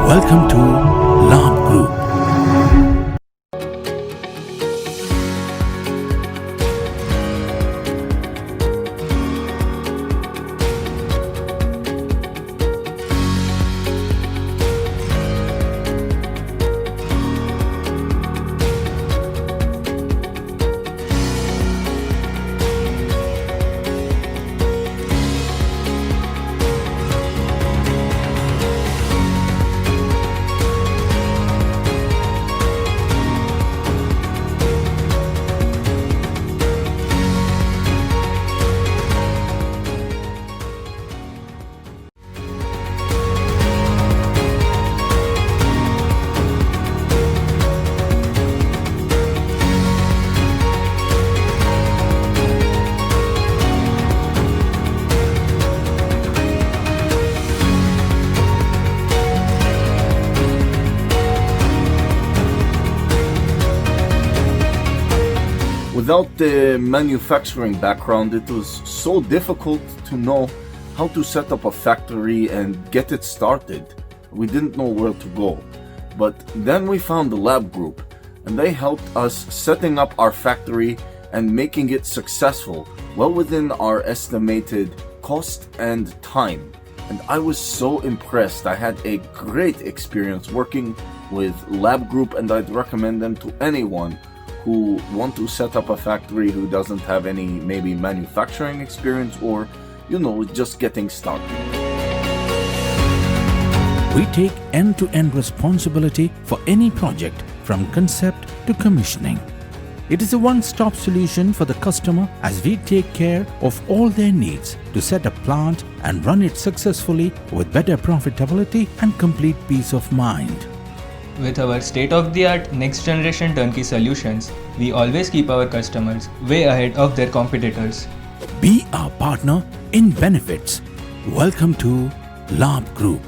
Welcome to Labh Group. Without the manufacturing background, it was so difficult to know how to set up a factory and get it started. We didn't know where to go. But then we found the Labh Group, and they helped us setting up our factory and making it successful, well within our estimated cost and time. And I was so impressed. I had a great experience working with Labh Group, and I'd recommend them to anyone who want to set up a factory who doesn't have any maybe manufacturing experience or, just getting started. We take end-to-end responsibility for any project from concept to commissioning. It is a one-stop solution for the customer as we take care of all their needs to set a plant and run it successfully with better profitability and complete peace of mind. With our state-of-the-art next-generation turnkey solutions, we always keep our customers way ahead of their competitors. Be our partner in benefits. Welcome to Labh Group.